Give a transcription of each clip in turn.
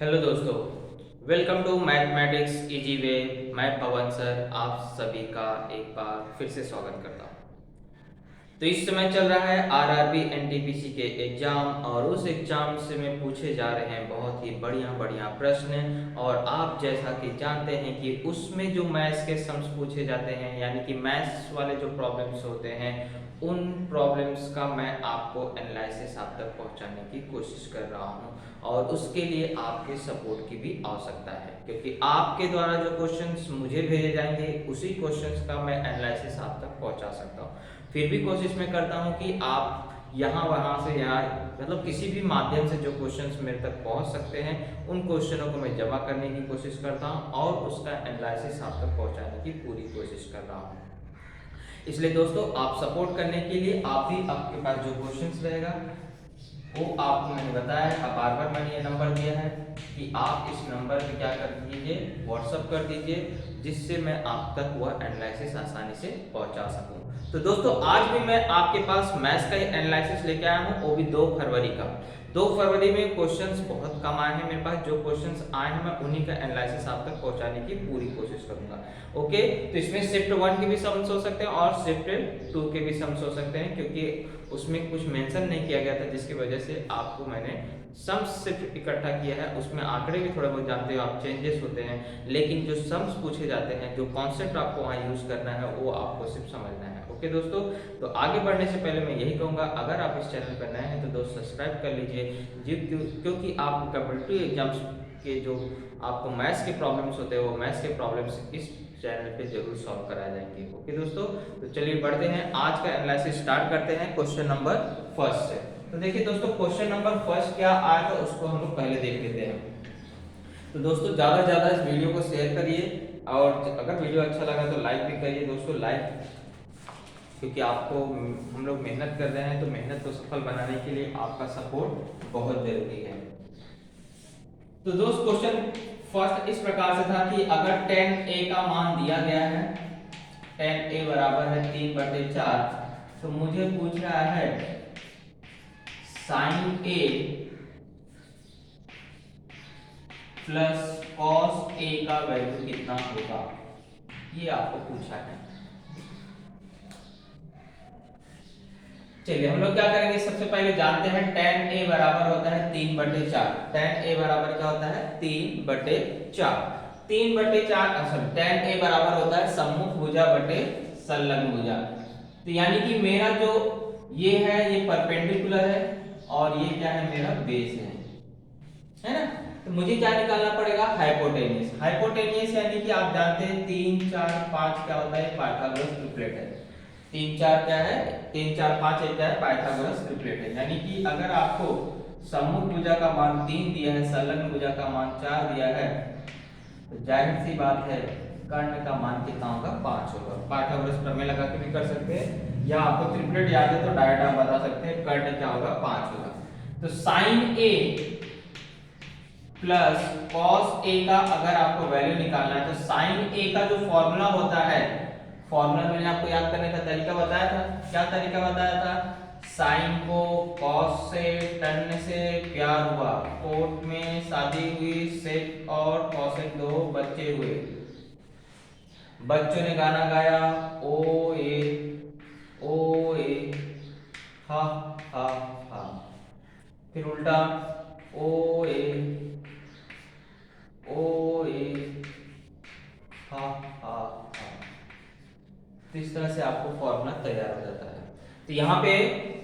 Hello दोस्तों, welcome to mathematics easy way. मैं Pawan sir आप सभी का एक बार फिर से स्वागत करता हूँ। तो इस समय चल रहा है आरआरबी एनटीपीसी के एग्जाम और उस एग्जाम से में पूछे जा रहे हैं बहुत ही बढ़िया बढ़िया प्रश्न। और आप जैसा कि जानते हैं कि उसमें जो मैथ्स के सम्स पूछे जाते हैं यानी कि मैथ्स वाले जो प्रॉब्लम्स होते हैं उन प्रॉब्लम्स का मैं आपको एनालिसिस आप तक पहुंचाने की कोशिश कर रहा हूं। और उसके लिए आपके सपोर्ट की भी आवश्यकता है क्योंकि आपके द्वारा जो क्वेश्चंस मुझे भेजे जाएंगे उसी क्वेश्चंस का मैं एनालिसिस आप तक पहुंचा सकता हूं। फिर भी कोशिश मैं करता हूं कि आप यहाँ वहाँ से यहाँ मतलब किसी भी माध्यम से जो क्वेश्चंस मेरे तक पहुंच सकते हैं उन क्वेश्चनों को मैं जमा करने की कोशिश करता हूं और उसका एनालिसिस आप तक पहुंचाने की पूरी कोशिश कर रहा हूं। इसलिए दोस्तों आप सपोर्ट करने के लिए आप भी आपके पास जो क्वेश्चंस रहेगा वो आपको मैंने बताया है। अब बार बार मैंने ये नंबर दिया है कि आप इस नंबर पे क्या कर दीजिए, व्हाट्सअप कर दीजिए, जिससे मैं आप तक वह एनालिसिस आसानी से पहुंचा सकूं। तो दोस्तों आज भी मैं आपके पास मैथ्स का एनालिसिस लेके आया हूं, वो भी 2 फरवरी का। 2 फरवरी में क्वेश्चंस बहुत कम आए हैं मेरे पास। जो क्वेश्चंस आए हैं मैं उन्हीं का एनालिसिस आप तक पहुंचाने की पूरी कोशिश करूंगा। ओके, तो इसमें शिफ्ट 1 के भी सम्स हो सकते हैं और शिफ्ट 2 के भी सम्स हो सकते हैं क्योंकि उसमें कुछ मेंशन नहीं किया गया था, जिसकी वजह से आपको मैंने सम्स सिर्फ इकट्ठा किया है। उसमें आंकड़े भी थोड़े बहुत जानते हो आप, चेंजेस होते हैं, लेकिन जो सम्स पूछे जाते हैं, जो कॉन्सेप्ट आपको वहाँ यूज करना है वो आपको सिर्फ समझना है। ओके दोस्तों, तो आगे बढ़ने से पहले मैं यही कहूँगा, अगर आप इस चैनल पर नए हैं तो दोस्त सब्सक्राइब कर लीजिए क्योंकि आपको कॉम्पिटिटिव एग्जाम्स के जो आपको मैथ्स के प्रॉब्लम्स होते हैं वो मैथ्स के प्रॉब्लम्स इस चैनल पे जरूर सॉल्व कराए जाएंगे। ओके दोस्तों, तो चलिए बढ़ते हैं, आज का एनालिसिस स्टार्ट करते हैं क्वेश्चन नंबर फर्स्ट से। तो देखिए दोस्तों, क्वेश्चन नंबर फर्स्ट क्या आया था उसको हम लोग पहले देख लेते हैं। तो दोस्तों ज़्यादा से ज़्यादा इस वीडियो को शेयर करिए और अगर वीडियो अच्छा लगा तो लाइक भी करिए दोस्तों, लाइक, क्योंकि आपको हम लोग मेहनत कर रहे हैं तो मेहनत को सफल बनाने के लिए आपका सपोर्ट बहुत जरूरी है। तो दोस्त क्वेश्चन फर्स्ट इस प्रकार से था कि अगर tan a का मान दिया गया है, tan a बराबर है 3/4, तो मुझे पूछ रहा है sin a plus cos a का वैल्यू कितना होगा, ये आपको पूछा है। चलिए हम लोग क्या करेंगे, सबसे पहले जानते हैं tan a बराबर होता है 3/4। tan a बराबर क्या होता है 3/4। 3/4 असल tan a बराबर होता है सम्मुख भुजा बटे संलग्न भुजा। तो यानी कि मेरा जो ये है ये परपेंडिकुलर है और ये क्या है मेरा बेस है ना। तो मुझे क्या निकालना पड़ेगा, हाइपोटेनियस। हाइपोटेनियस यानी कि आप जानते हैं 3 4 5 क्या होता है, पाइथागोरस ट्रिपलेट है। 3 4 क्या है, 3 4 5 एक क्या है, पाइथागोरस ट्रिपलेट है। यानी कि अगर आपको सम्मुख भुजा का मान 3 दिया है, संलग्न भुजा का मान 4 दिया है, तो जाहिर सी बात है कर्ण का मान कितना होगा, 5 होगा। पाइथागोरस प्रमेय लगा के भी कर सकते हैं या आपको ट्रिपलेट याद है तो डायरेक्ट आप बता सकते हैं कर्ण क्या होगा, 5 होगा। तो sign A plus cos A का अगर आपको वैल्यू निकालना है तो साइन ए का जो फॉर्मूला होता है, फॉर्मूला मैंने आपको याद करने का तरीका बताया था। क्या तरीका बताया था, साइन को कॉस से, टन से प्यार हुआ, कोर्ट में शादी हुई, सेक और कॉसेक दो बच्चे हुए, बच्चों ने गाना गाया, ओ ए हा हा हा। फिर उल्टा ओ ए हा हा हा। तो इस तरह से आपको फॉर्मूला तैयार हो जाता है। तो यहाँ पे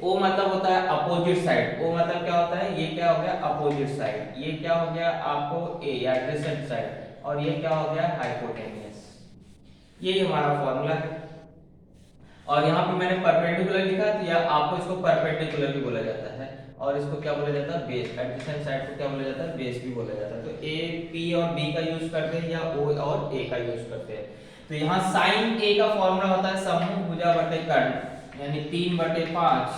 O मतलब होता है अपोजिट साइड। O मतलब क्या होता है, ये क्या हो गया अपोजिट साइड, ये क्या हो गया आपको A या एडजेसेंट साइड, और ये क्या हो गया हाइपोटेनियस। यही हमारा फॉर्मूला है। और यहाँ पे मैंने परपेंडिकुलर लिखा तो या आपको इसको परपेंडिकुलर भी बोला जाता है और इसको क्या बोला जाता है, बेस। एडजेसेंट साइड को क्या बोला जाता है, बेस भी बोला जाता है। तो A P और B का यूज करते हैं या O और A का यूज करते हैं। तो यहाँ साइन A का फॉर्मूला होता है सम्मुख भुजा बटे कर्ण यानी 3/5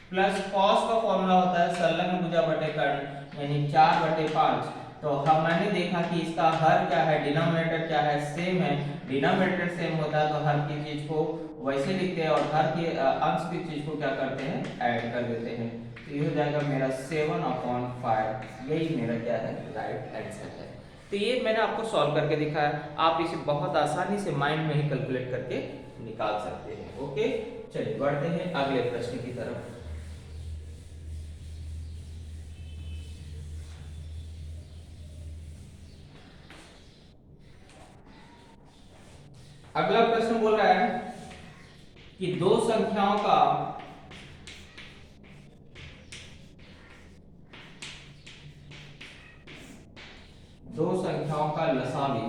प्लस कॉस का फॉर्मूला होता है संलग्न भुजा बटे कर्ण यानी 4/5। तो हम मैंने देखा कि इसका हर क्या है, डिनोमिनेटर क्या है, सेम है। डिनोमिनेटर सेम होता है तो हर की चीज को वैसे लिखते हैं और हर के अंश की चीज को क्या करते हैं, ऐड कर देते हैं। तो ये हो जाएगा मेरा 7/5, यही मेरा क्या है, राइट आंसर है। तो ये मैंने आपको सॉल्व करके दिखाया, आप इसे बहुत आसानी से माइंड में ही कैलकुलेट करके निकाल सकते हैं। ओके, चलिए बढ़ते हैं अगले प्रश्न की तरफ। अगला प्रश्न बोल रहा है कि दो संख्याओं का लसावी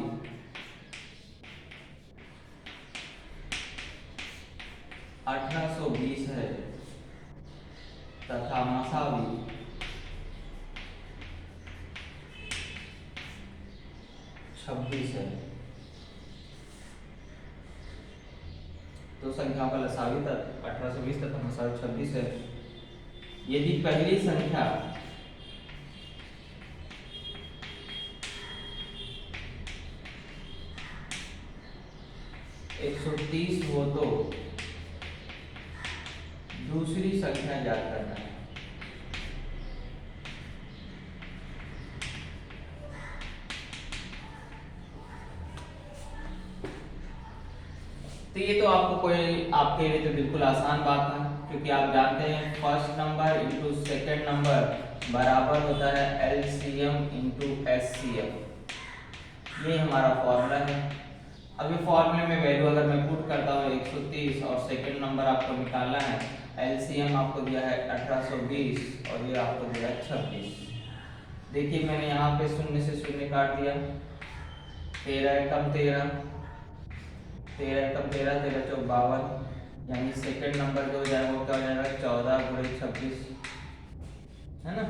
1820 है तथा मसावी 26 है। दो संख्याओं का लसावी 1820 तथा मसावी 26 है। यदि पहली संख्या 130 हो तो दूसरी संख्या ज्ञात करना है। तो ये तो आपको कोई, आपके लिए तो बिल्कुल आसान बात है, क्योंकि आप जानते हैं first number into second number बराबर होता है एलसीएम इंटू एससीएम। ये हमारा फॉर्मूला है। अब ये फॉर्मूले में वैल्यू अगर मैं पुट करता हूँ 130 और सेकेंड नंबर आपको निकालना है, एलसीएम आपको दिया है 1820 और ये आपको दिया है 26। देखिए मैंने यहाँ पे शून्य से शून्य काट दिया, 13 एकम 13, 13 एकम 13, 13 चौक 52, यानी सेकेंड नंबर जो हो जाएगा वो क्या हो जाएगा 14 गुणे 26, है ना।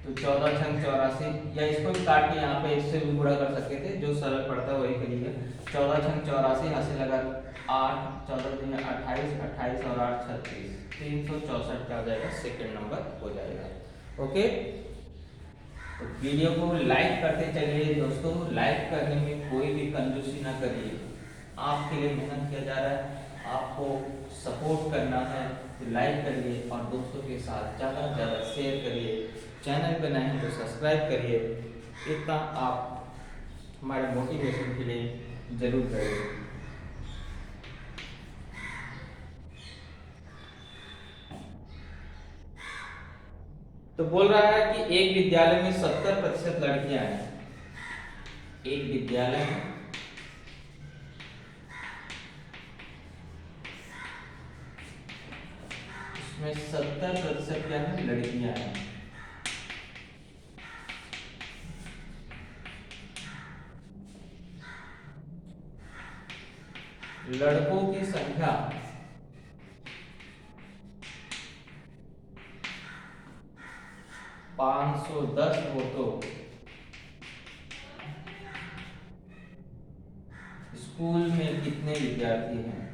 तो 14 छंग 84, या इसको भी काट के यहाँ पे इससे भी गुणा कर सकते थे, जो सरल पड़ता है वही करिए। 14 छंग 84, यहाँ से लगा 8, 14 दूनी 28, 28 और 8 36, 364 क्या हो जाएगा, सेकेंड नंबर हो जाएगा। ओके, तो वीडियो को लाइक करते चलिए दोस्तों, लाइक करने में कोई भी कंजूसी ना करिए, आपके लिए मेहनत किया जा रहा है, आपको सपोर्ट करना है, तो लाइक करिए और दोस्तों के साथ ज़्यादा से ज़्यादा शेयर करिए। चैनल पर नए हैं तो सब्सक्राइब करिए, इतना आप हमारे मोटिवेशन के लिए जरूर करिए। तो बोल रहा है कि एक विद्यालय में 70% लड़कियां हैं। एक विद्यालय में इसमें 70% क्या है, लड़कियां हैं। लड़कों की संख्या 510 हो तो स्कूल में कितने विद्यार्थी हैं?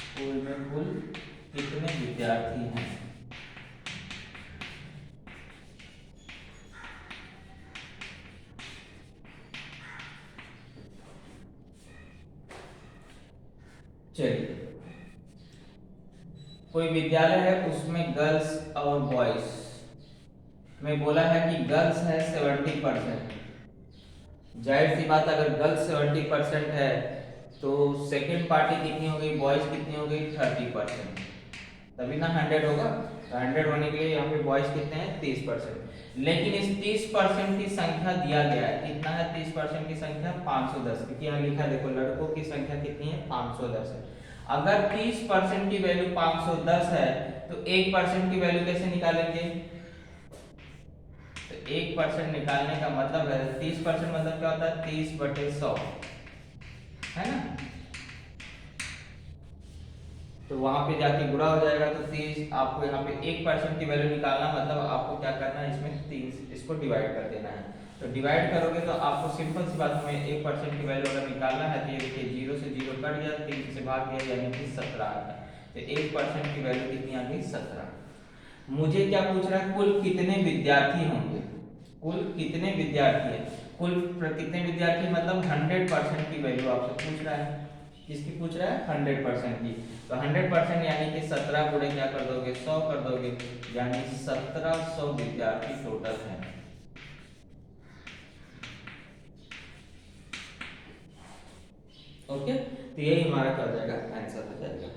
स्कूल में कुल कितने विद्यार्थी हैं? चलिए, कोई विद्यालय है उसमें गर्ल्स और बॉयज में बोला है कि गर्ल्स है 70%। जाहिर सी बात, अगर गर्ल्स 70% है तो सेकेंड पार्टी कितनी हो गई, बॉयज कितनी हो गई, 30%, तभी ना 100 होगा। तो 100 होने के लिए यहाँ पे बॉयज कितने हैं, 30%। लेकिन इस 30% की संख्या दिया गया है, कितना है 30% की संख्या, 510, क्योंकि यहाँ लिखा है देखो लड़कों की संख्या कितनी है, 510 है। अगर 30% की वैल्यू 510 है तो 1% की वैल्यू कैसे निकालेंगे? तो 1% निकालने का मतलब है 30% मतलब क्या होता है, 30/100, है ना। तो वहां पे जाके गुणा हो जाएगा, तो 30, आपको यहाँ पे 1% की वैल्यू निकालना मतलब आपको क्या करना है, इसमें 30 इसको डिवाइड कर देना है। तो डिवाइड करोगे तो आपको सिंपल सी बात, हमें 1% की वैल्यू अगर निकालना है तो ये देखिए 0 से 0 कट गया, 3 से भाग दिया, यानी कि 17 आ गया। तो 1% की वैल्यू कितनी आ गई, 17। मुझे क्या पूछ रहा है, कुल कितने विद्यार्थी होंगे, कुल कितने विद्यार्थी है, कुल कितने विद्यार्थी मतलब 100% की वैल्यू आपसे पूछ रहा है। किसकी पूछ रहा है? 100% की। तो 100% यानी कि 17 गुणे क्या कर दोगे? 100 कर दोगे, यानी 1700 विद्यार्थी टोटल हैं। ओके, तो यही हमारा क्या हो जाएगा? आंसर हो जाएगा।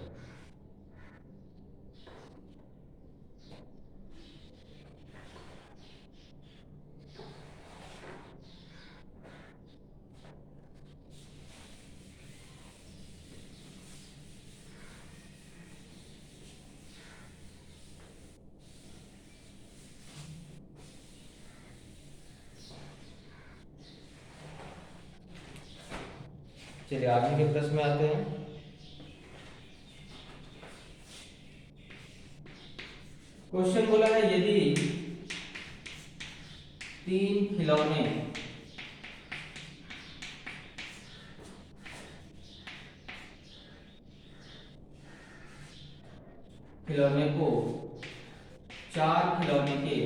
चलिए आगे के प्रश्न में आते हैं। क्वेश्चन बोला है यदि 3 खिलौने को 4 खिलौने के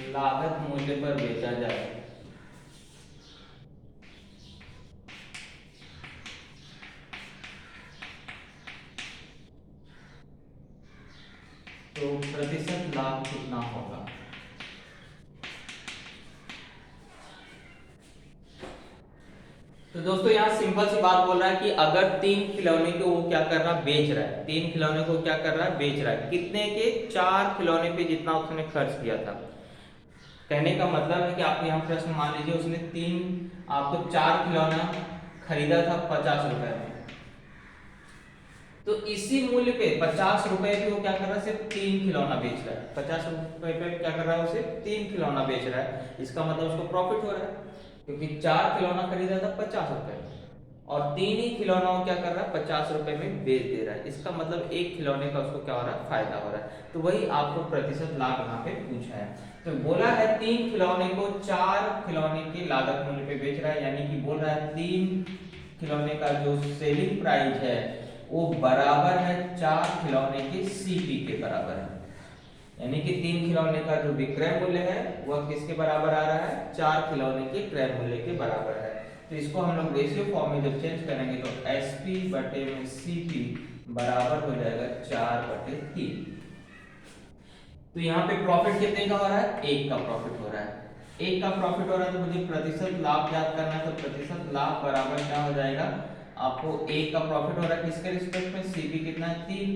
लागत मूल्य पर बेचा जाए तो प्रतिशत लाभ कितना होगा? तो दोस्तों यहाँ सिंपल सी बात बोल रहा है कि अगर 3 खिलौने को वो क्या कर रहा है? बेच रहा है। 3 खिलौने को क्या कर रहा है? बेच रहा है। कितने के? 4 खिलौने पे जितना उसने खर्च किया था। कहने का मतलब है कि आपको यहाँ प्रश्न मान लीजिए उसने 4 खिलौना खरीदा था 50 रुपए में, तो इसी मूल्य पे 50 रुपए पे वो क्या कर रहा है? सिर्फ 3 खिलौना बेच रहा है। 50 रुपए पे क्या कर रहा है? उसे 3 खिलौना बेच रहा है। इसका मतलब उसको प्रॉफिट हो रहा है, क्योंकि 4 खिलौना खरीदा था 50 रुपए में और 3 ही खिलौना वो क्या कर रहा है? 50 रुपए में बेच दे रहा है। इसका मतलब एक खिलौने का उसको क्या हो रहा है? फायदा हो रहा है। तो वही आपको प्रतिशत लाभ यहाँ पे पूछा है। तो बोला है 3 खिलौने को 4 खिलौने के लागत मूल्य पे बेच रहा है, यानी कि बोल रहा है 3 खिलौने का जो सेलिंग प्राइस है वो बराबर है 4 खिलौने के सीपी के बराबर है। यानी कि 3 खिलौने का जो विक्रय मूल्य है वह किसके बराबर आ रहा है? 4 खिलौने के क्रय मूल्य के बराबर है। तो इसको हम लोग रेशियो फॉर्म में जब चेंज करेंगे तो एसपी बटे में सीपी बराबर हो जाएगा 4/3। तो यहाँ पे प्रॉफिट कितने का हो रहा है? 1 का प्रॉफिट हो रहा है। 1 का प्रॉफिट हो रहा है तो मुझे प्रतिशत लाभ ज्ञात करना है। तो प्रतिशत लाभ बराबर क्या हो जाएगा? आपको 1 का प्रॉफिट हो रहा है किसके रिस्पेक्ट में? सीपी कितना है? 3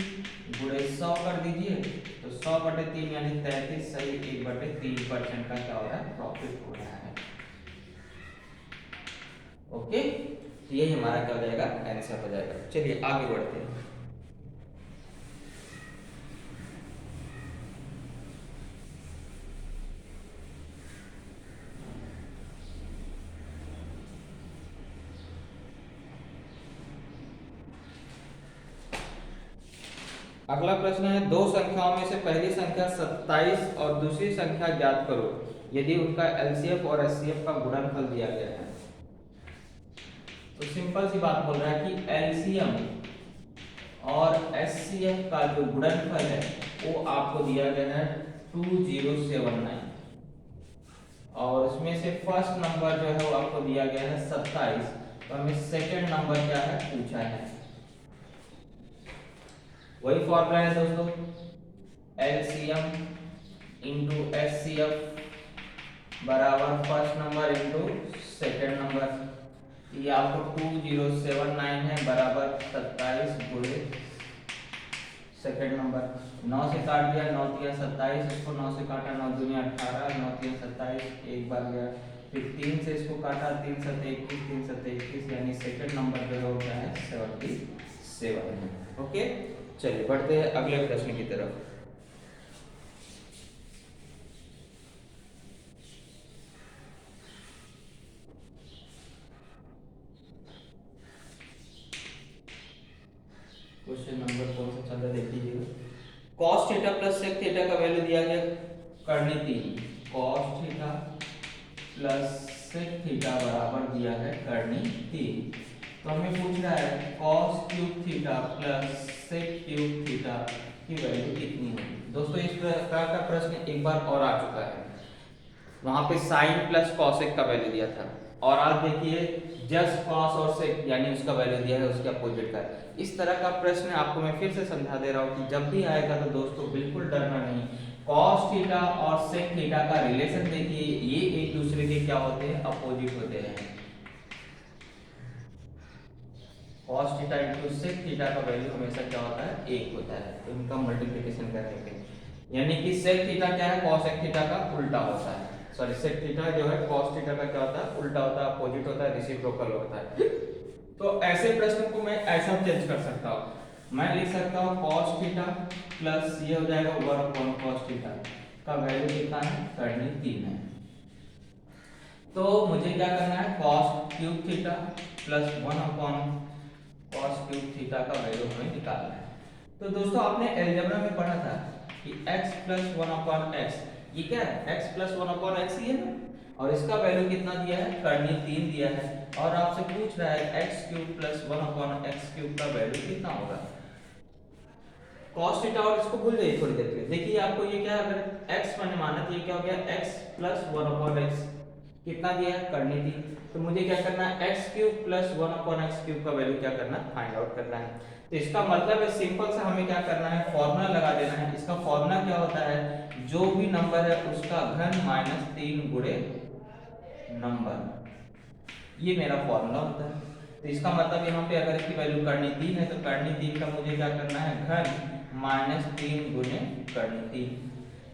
गुणे 100 कर दीजिए, तो 100/3 यानी 33 सही 1/3% का क्या हो रहा है? प्रॉफिट हो रहा है। ओके, तो यही हमारा क्या हो जाएगा? आंसर हो जाएगा। चलिए आगे बढ़ते हैं। अगला प्रश्न है दो संख्याओं में से पहली संख्या 27 और दूसरी संख्या ज्ञात करो यदि उनका एलसीएफ और एचसीएफ का गुणनफल दिया गया है। तो सिंपल सी बात बोल रहा है कि एलसीएम और एचसीएफ का जो गुणनफल है वो आपको दिया गया है 2079 और उसमें से फर्स्ट नंबर जो है वो आपको दिया गया है 27। तो हमें सेकंड नंबर क्या है पूछा है। वही फॉर्मूला है दोस्तों, एलसीएम इंटू एचसीएफ बराबर first number into second number. ये आपको 2079 है बराबर 27 गुणे सेकंड नंबर। 9 से काट दिया, 9 तिया 27, इसको 9 से काटा 9 दूनी 18, 9 तिया 27 एक बार गया, फिर 3 से इसको काटा 3 सत्ते 21, 3 सत्ते 21 यानी सेकंड नंबर जो है क्या है 77 है। ओके, चलिए बढ़ते हैं अगले प्रश्न की तरफ। क्वेश्चन नंबर कौन सा चल रहा है देख लीजिएगा। cos theta plus sec theta का वैल्यू दिया गया करनी 3, cos theta plus sec theta बराबर दिया है करनी 3। तो हमें पूछ रहा है cos cube theta plus sec cube theta की वैल्यू कितनी होगी। दोस्तों इस प्रकार का प्रश्न एक बार और आ चुका है। वहां पे साइन प्लस कॉसेक का वैल्यू दिया था, और आप देखिए जस्ट कॉस और सेक यानी उसका वैल्यू दिया है उसके अपोजिट का। इस तरह का प्रश्न आपको मैं फिर से समझा दे रहा हूँ कि जब भी आएगा तो दोस्तों बिल्कुल डरना नहीं। कॉस थीटा और सेक थीटा का रिलेशन देखिए, ये एक दूसरे के क्या होते हैं, अपोजिट होते हैं। Cos theta into sec theta का वैल्यू हमेशा क्या होता है, एक होता है, तो इनका मल्टीप्लिकेशन करने पे, यानी कि सेक थीटा क्या है, कॉसेक थीटा का उल्टा होता है। सॉरी, सेक थीटा जो है कॉस थीटा का क्या होता है, उल्टा होता है, अपोजिट होता है, रेसिप्रोकल होता है। तो ऐसे प्रश्न को मैं ऐसा चेंज कर सकता हूँ, मैं लिख सकता हूँ कॉस थीटा प्लस ये हो जाएगा 1 कॉस थीटा का वैल्यू कितना है, करनी 3 है। तो मुझे क्या करना है, cos cube theta plus 1 cos cube theta का वैल्यू हमें निकालना है। तो दोस्तों आपने अलजेब्रा में पढ़ा था कि x प्लस 1/x, ये क्या है, x प्लस 1/x ही है ना, और इसका वैल्यू कितना दिया है, करनी 3 दिया है, और आपसे पूछ रहा है x cube plus 1/x cube का वैल्यू कितना होगा। cos थीटा और इसको भूल जाइए थोड़ी देर के लिए। देखिए आपको ये क्या, अगर x मैंने माना तो ये क्या हो गया, x प्लस 1/x कितना दिया है, करनी थी, तो मुझे क्या करना है, x cube plus 1/x cube का वैल्यू क्या करना है, फाइंड आउट करना है। तो इसका मतलब है सिंपल सा हमें क्या करना है, फॉर्मूला लगा देना है। इसका फॉर्मूला क्या होता है, जो भी नंबर है उसका घन माइनस 3 गुणे नंबर, ये मेरा फॉर्मूला होता है। तो इसका मतलब यहाँ पे अगर इसकी वैल्यू करनी 3 है तो करनी 3 का मुझे क्या करना है, घन माइनस 3 गुणे करनी 3।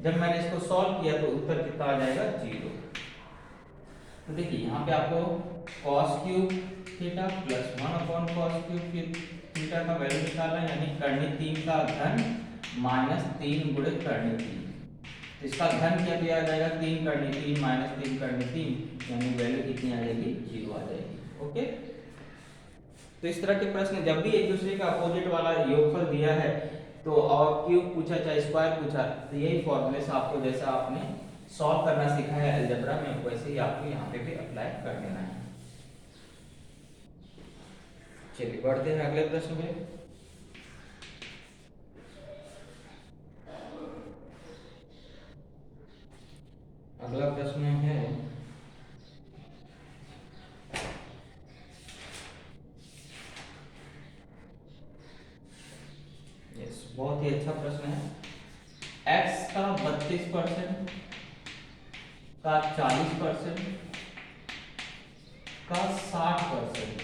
जब मैंने इसको सॉल्व किया तो उत्तर कितना आ जाएगा, 0। तो देखिए यहाँ पे आपको cos cube theta plus 1 cos cube theta का वैल्यू निकालना है, यानी करनी 3 का घन माइनस 3 गुणे करनी 3। तो इसका घन क्या दिया जाएगा, 3 करनी 3 माइनस 3 करनी 3, यानी वैल्यू कितनी आ जाएगी, 0 आ जाएगी। ओके, तो इस तरह के प्रश्न जब भी एक दूसरे का अपोजिट वाला योगफल दिया है तो, और क्यूब पूछा चाहे स्क्वायर पूछा, तो यही फॉर्मूले से आपको जैसा आपने सॉल्व करना सीखा है अलजेब्रा में, वैसे ही आपको यहाँ पे भी अप्लाई कर देना है। चलिए बढ़ते हैं अगले प्रश्न पे। अगला प्रश्न है बहुत ही अच्छा प्रश्न है। x का 32% का 40% का 60%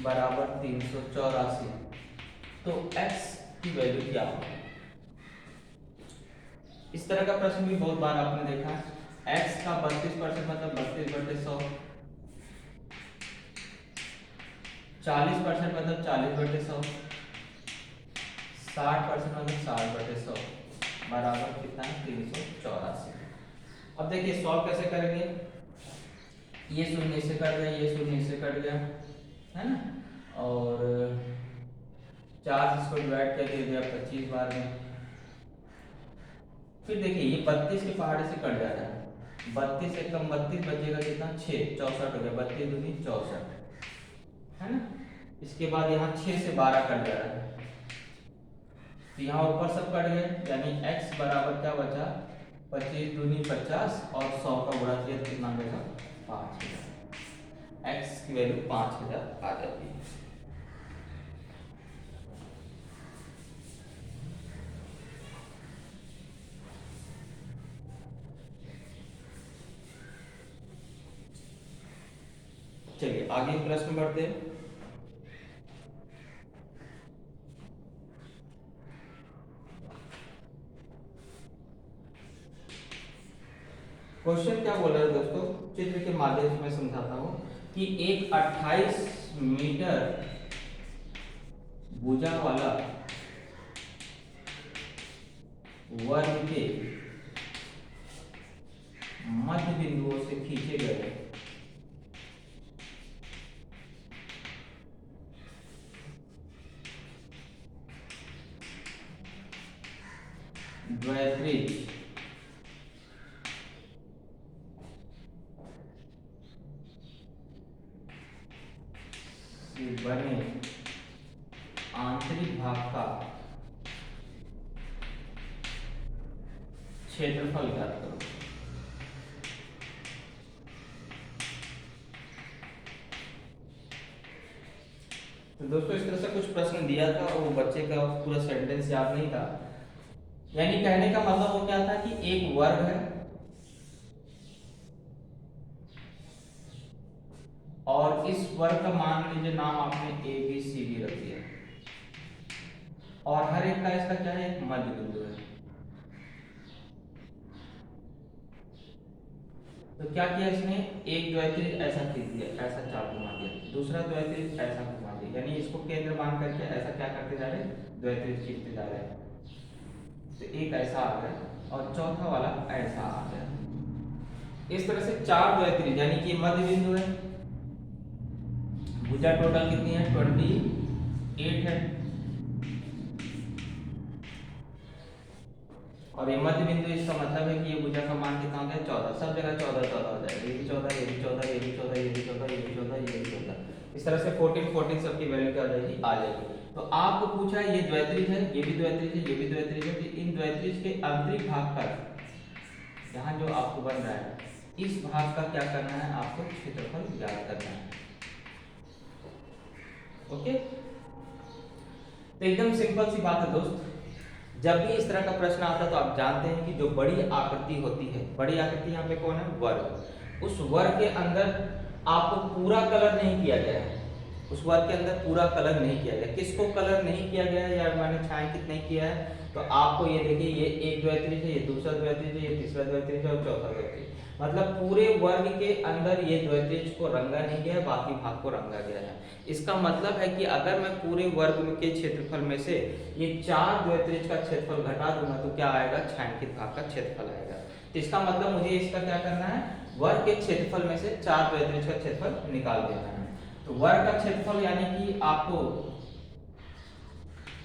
बराबर 384, तो x की वैल्यू क्या होगी। इस तरह का प्रश्न भी बहुत बार आपने देखा है। x का 32% मतलब 32/100, 40% मतलब 40/100, 60% मतलब 60/100 बराबर कितना है, 384। अब देखिए सॉल्व कैसे करेंगे, ये शून्य से कट गया, ये शून्य से कट गया, है ना, और 4 इसको डिवाइड करके दिया 25 बार में। फिर देखिए ये 32 के पहाड़े से कट जा रहा है, 32 एक कम 32 बचेगा कितना, 6, 64 हो गया, 32 दूनी 64, है ना। इसके बाद यहाँ 6 से 12 कट जा रहा है, तो यहाँ ऊपर सब कट गए, यानी x बराबर क्या बचा, 25 दूनी 50 और 100 का गुणा किया तो कितना मिलेगा, 5000। x की वैल्यू 5000 आ जाती है। चलिए आगे प्रश्न बढ़ते हैं। क्वेश्चन क्या बोल रहा है दोस्तों, चित्र के माध्यम से मैं समझाता हूं कि एक 28 मीटर भुजा वाला वर्ग के मध्य बिंदुओं से खींचे गए द्वैत्रिज से बने आंतरिक भाग का क्षेत्रफल ज्ञात करो। तो दोस्तों इस तरह से कुछ प्रश्न दिया था और वो बच्चे का पूरा सेंटेंस याद नहीं था। यानी कहने का मतलब वो क्या था कि एक वर्ग है और इस वर्ग का मान लीजिए नाम आपने ए बी सी डी रख दिया और हर एक का इसका क्या है, एक मध्य बिंदु है। तो क्या किया इसने, एक द्वैत्रिज ऐसा खींच दिया, ऐसा चाप घुमा दिया, दूसरा द्वैत्रिज ऐसा घुमा दिया, यानी इसको केंद्र मान करके ऐसा क्या करते जा रहे, द्वैत्रिज खींचते जा रहे हैं। तो एक ऐसा आ गया और चौथा वाला ऐसा आ गया। इस तरह से चार द्वैत्रिज यानी कि मध्य बिंदु है। भुजा टोटल कितनी है, 28 है और ये मध्य बिंदु, इसका मतलब है कि ये भुजा का मान कितना हो गया, 14। सब जगह 14 14 हो जाएगा, ये भी 14, ये भी 14, ये भी 14, ये भी 14, ये भी 14, ये भी 14। इस तरह से 14 14 सबकी वैल्यू क्या हो जाएगी, आ जाएगी। तो आपको पूछा है ये द्वैत्रिज है, ये भी द्वैत्रिज है, ये भी द्वैत्रिज है, तो इन द्वैत्रिज के आंतरिक भाग पर यहाँ जो आपको बन रहा है इस भाग का क्या करना है, आपको क्षेत्रफल ज्ञात करना है। ओके, तो एकदम सिंपल सी बात है दोस्त। जब भी इस तरह का प्रश्न आता है तो आप जानते हैं कि जो बड़ी आकृति होती है, बड़ी आकृति यहाँ पे कौन है, वर्ग, उस वर्ग के अंदर आपको पूरा कलर नहीं किया गया है, उस वर्ग के अंदर पूरा कलर नहीं किया गया। किसको कलर नहीं किया गया है या मैंने छायांकित नहीं किया है, तो आपको ये देखिए, ये एक द्वैत्रिज है, ये दूसरा द्वैत्रिज है, ये तीसरा द्वैत्रिज है और चौथा द्वैत्रिज, मतलब पूरे वर्ग के अंदर ये द्वैत्रिज को रंगा नहीं गया है, बाकी भाग को रंगा गया है। इसका मतलब है कि अगर मैं पूरे वर्ग के क्षेत्रफल में से ये चार द्वैत्रिज का क्षेत्रफल घटा दूंगा तो क्या आएगा, छायांकित भाग का क्षेत्रफल आएगा। तो इसका मतलब मुझे इसका क्या करना है, वर्ग के क्षेत्रफल में से चार द्वैत्रिज का क्षेत्रफल निकाल देना है। तो वर्ग का क्षेत्रफल यानी कि आपको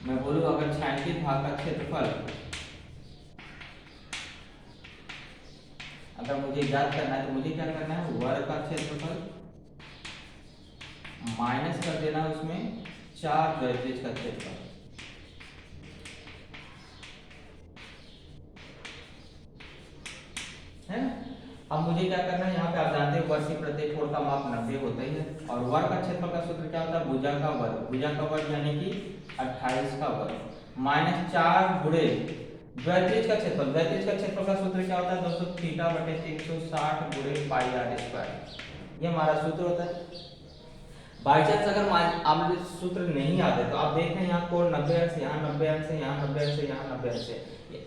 मैं बोलूँ अगर छायांकित भाग का क्षेत्रफल अगर मुझे ज्ञात करना है तो मुझे क्या करना है, वर्ग का क्षेत्रफल माइनस कर देना उसमें चार द्वैत्रिज का क्षेत्रफल, है ना। अब मुझे क्या करना है, यहाँ पे आप जानते हैं वर्ग की प्रत्येक कोण का माप 90 होता ही है और वर्ग का क्षेत्रफल का सूत्र क्या होता है, भुजा का वर्ग, भुजा का वर्ग यानी कि 28 का वर्ग माइनस 4 गुणे द्वैत्रिज का क्षेत्रफल, द्वैत्रिज का क्षेत्रफल का सूत्र क्या होता है दोस्तों, थीटा बटे 360 गुणे पाई आर स्क्वायर, ये हमारा सूत्र होता है। बाई चांस अगर आप सूत्र नहीं आते तो आप देखें यहाँ कोण 90 अंश, यहाँ 90 अंश है, यहाँ 90 अंश है, यहाँ 90 अंश है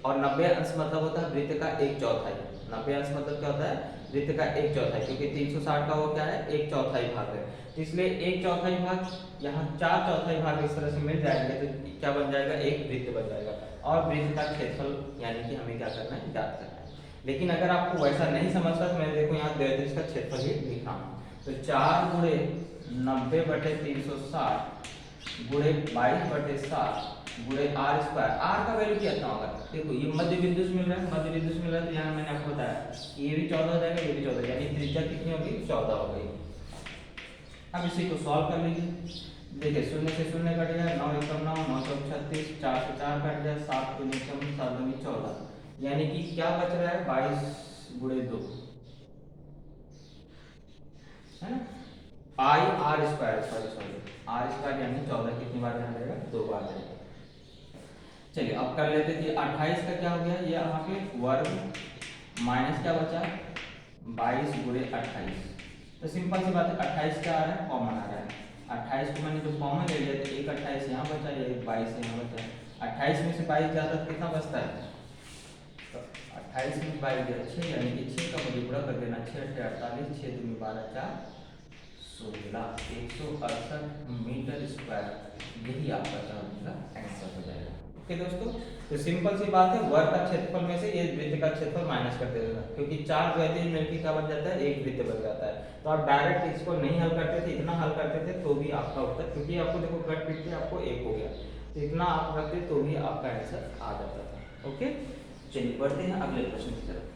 और 90 अंश मतलब होता है वृत्त का 1/4। 90 अंश मतलब क्या होता है, वृत्त का 1/4, क्योंकि 360 का वो क्या है, 1/4 भाग है, तो इसलिए 1/4 भाग यहाँ 4/4 भाग इस तरह से मिल जाएंगे तो क्या बन जाएगा, एक वृत्त बन जाएगा और वृत्त का क्षेत्रफल यानी कि हमें क्या करना है, ज्ञात करना है। लेकिन अगर आपको वैसा नहीं समझता तो मैं देखो यहाँ द्वैत्रिज का क्षेत्रफल ही लिखा हूँ, तो 4 गुणे 90 बटे 360 गुणे 22 बटे 7 गुणे आर स्क्वायर, आर का वैल्यू कितना होगा, देखो ये मध्य बिंदु से मिल रहा है, मध्य बिंदु से मिल रहा है तो यहाँ मैंने आपको बताया ये भी 14 हो जाएगा, ये भी 14, यानी त्रिज्या कितनी होगी, 14 हो गई। अब इसी को सॉल्व कर लीजिए, देखिए शून्य से शून्य कट गया, 9 एकम 9, 9 चौक 36, 4 से 4 कट गया, 7 दूनी 7 दूनी 14, यानी कि क्या बच रहा है, 22 गुणे 2, है ना, pi r square, sorry r square यानी 14 कितनी बार यहाँ जाएगा, 2 बार जाएगा। चलिए अब कर लेते थे 28 का क्या हो गया, ये यहाँ पे वर्ग माइनस क्या बचा 22 गुणे 28, तो सिंपल सी बात है 28 क्या आ रहा है, कॉमन आ रहा है, 28 को मैंने जो कॉमन ले लिया तो एक 28 यहाँ बचा, ये 22 यहाँ बचा, 28 में से 22 जाता तो कितना बचता है, तो 28 में 22 गया 6, यानी कि 6 का मुझे पूरा कर देना, 6 8 48, 6 दूनी 12 4 16, 168 मीटर स्क्वायर, यही आपका क्या होगा, आंसर हो जाएगा। ओके दोस्तों, तो सिंपल सी बात है, वर्ग का क्षेत्रफल में से ये वृत्त का क्षेत्रफल माइनस कर देगा, क्योंकि चार द्वैत्रिज मिलकर क्या बन जाता है, एक वृत्त बन जाता है। तो आप डायरेक्ट इसको नहीं हल करते थे, इतना हल करते थे तो भी आपका उत्तर, क्योंकि आपको देखो कट पीट के आपको 1 हो गया, तो इतना आप रखते तो भी आपका आंसर आ जाता था। ओके, चलिए बढ़ते हैं अगले प्रश्न की तरफ।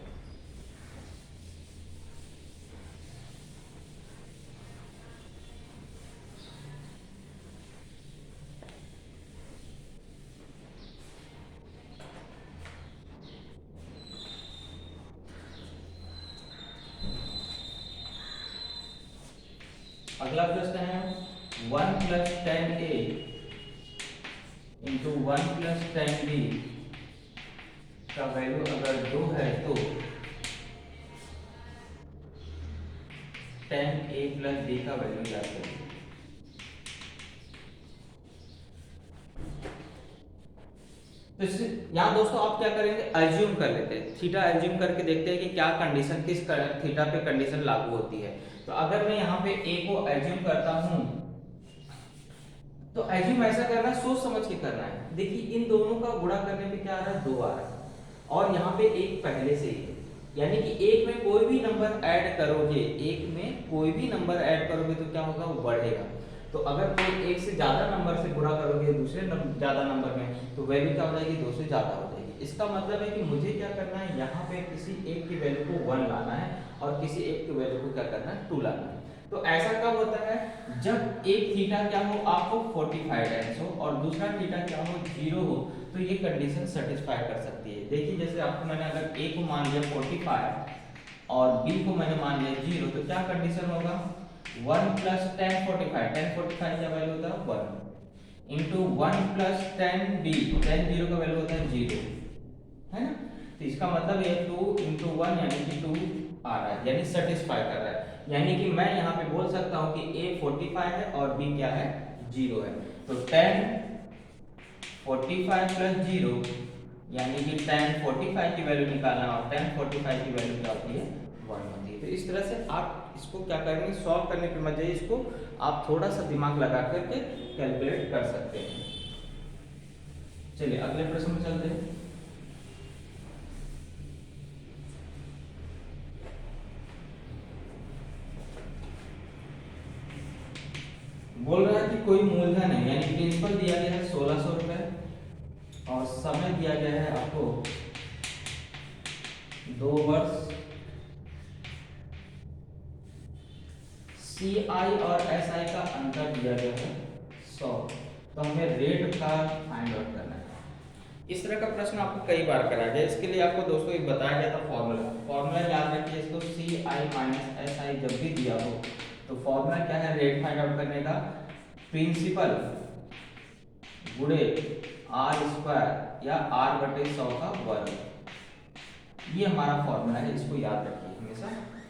अगला प्रश्न है 1 प्लस टेन ए इंटू 1 प्लस 10 बी का वैल्यू अगर 2 है तो 10 ए प्लस बी का वैल्यू ज्ञात करें। तो यहाँ दोस्तों आप क्या करेंगे, एज्यूम कर लेते हैं, थीटा एज्यूम करके देखते हैं कि क्या कंडीशन किस थीटा पे कंडीशन लागू होती है। तो अगर मैं यहाँ पे ए को एज्यूम करता हूँ, तो एज्यूम ऐसा करना है, सोच समझ के करना है। देखिए इन दोनों का गुणा करने पे क्या आ रहा है, 2 आ रहा है, और यहाँ पे एक पहले से ही है, यानी कि एक में कोई भी नंबर ऐड करोगे, एक में कोई भी नंबर ऐड करोगे तो क्या होगा, वो बढ़ेगा। तो अगर कोई एक से ज्यादा नंबर से गुणा करोगे दूसरे ज्यादा नंबर में, तो वैल्यू क्या हो जाएगी, 2 से ज्यादा हो जाएगी। इसका मतलब है कि मुझे क्या करना है, यहाँ पे किसी एक की वैल्यू को 1 लाना है और किसी एक की वैल्यू को क्या करना है, 2 लाना है। तो ऐसा कब होता है, जब एक थीटा क्या हो आपको 45 टाइम्स हो और दूसरा थीटा क्या हो 0 हो, तो ये कंडीशन सेटिस्फाई कर सकती है। देखिए जैसे आपको मैंने अगर ए को मान लिया 45 और बी को मैंने मान लिया 0, तो क्या कंडीशन होगा, 1 प्लस 10 45, 10 45 का वैल्यू होता है 1 इंटू 1 प्लस 10 बी, 10 0 का वैल्यू होता है 0, है ना। तो इसका मतलब ये 2 इंटू 1 यानी कि 2 आ रहा है, यानी सेटिस्फाई कर रहा है। यानी कि मैं यहाँ पे बोल सकता हूँ कि ए 45 है और बी क्या है, 0 है। तो 10 45 प्लस 0 यानी कि 10 45 की वैल्यू निकालना, और 10 45 की वैल्यू क्या होती है, 1 होती है। तो इस तरह से आप इसको क्या करेंगे, सॉल्व करने के बजाय इसको आप थोड़ा सा दिमाग लगा करके कैलकुलेट कर सकते हैं। चलिए अगले प्रश्न में चलते हैं। बोल रहा है कि कोई मूलधन है, यानी प्रिंसिपल दिया गया है 1600 रुपए और समय दिया गया है आपको 2 वर्ष। सी आई और एस आई का अंतर दिया गया है 100, तो हमें रेट का फाइंड आउट करना है। इस तरह का प्रश्न आपको कई बार कराया गया, इसके लिए आपको दोस्तों एक बताया गया था फॉर्मूला याद रखिए इसको, सी आई माइनस एस आई जब भी दिया हो तो फॉर्मूला क्या है, रेट फाइंड आउट करने का, प्रिंसिपल गुणे आर स्क्वायर या आर बटे 100 का वर्ग, ये हमारा फॉर्मूला है, इसको याद रखिए हमेशा।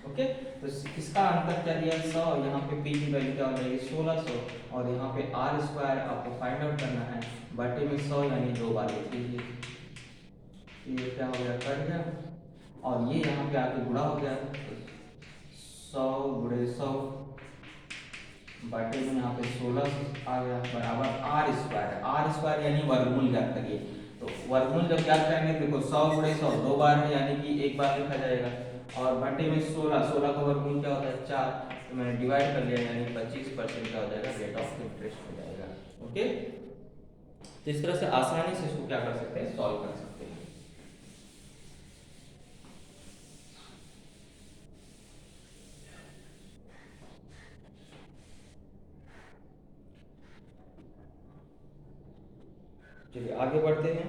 ओके, तो इसका अंतर क्या दिया 100, यहाँ पे पी की वैल्यू क्या हो जाएगी 1600 और यहाँ पे आर स्क्वायर आपको फाइंड आउट करना है, बटे में 100 यानी 2 बार लिख लीजिए, ये क्या हो गया कट गया, और ये यहाँ पे आके गुणा हो गया, 100 गुणे 100 बटे में यहाँ पे 16 आ गया बराबर आर स्क्वायर यानी वर्गमूल ज्ञात करिए। तो वर्गमूल जब ज्ञात करेंगे, देखो 100 गुणे 100 2 बार है, यानी कि एक बार लिखा जाएगा, और बटे में 16 का वर्गमूल क्या होता है 4, तो मैंने डिवाइड कर लिया, यानी 25% का हो जाएगा, रेट ऑफ इंटरेस्ट हो जाएगा। ओके, तो इस तरह से आसानी से इसको क्या कर सकते हैं, सॉल्व कर सकते हैं। चलिए आगे बढ़ते हैं।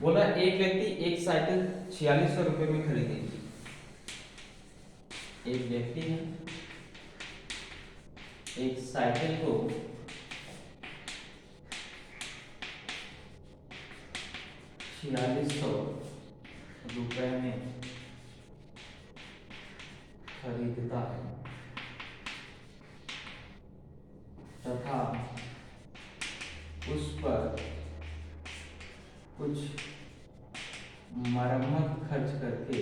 बोला एक व्यक्ति एक साइकिल 4600 रुपए में खरीदी, एक व्यक्ति है एक साइकिल को 4600 रुपए में खरीदता है तथा उस पर कुछ मरम्मत खर्च करके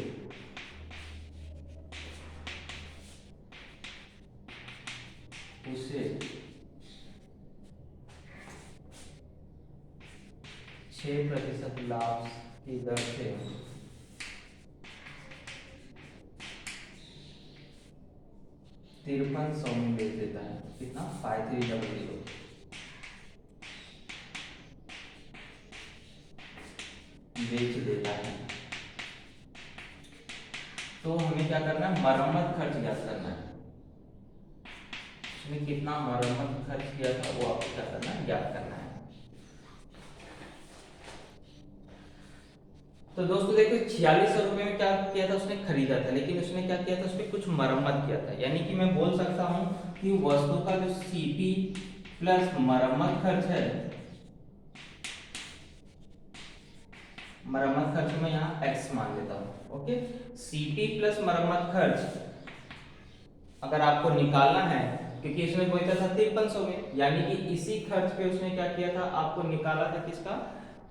उसे 6% लाभ की दर से 5300 में बेच देता है। कितना 5300 बेच देता है। तो हमें क्या करना है, मरम्मत खर्च ज्ञात करना है, उसने कितना मरम्मत खर्च किया था वो आपको क्या करना है, ज्ञात करना है। तो दोस्तों देखो 4600 रुपये में क्या किया था उसने, खरीदा था, लेकिन उसने क्या किया था, उसमें कुछ मरम्मत किया था। यानी कि मैं बोल सकता हूँ कि वस्तु का जो सीपी प्लस मरम्मत खर्च है, मरम्मत खर्च में यहाँ एक्स मान लेता हूँ। ओके, सीपी प्लस मरम्मत खर्च अगर आपको निकालना है, क्योंकि इसने बोला था 5300 में, यानी कि इसी खर्च पे उसने क्या किया था, आपको निकाला था किसका,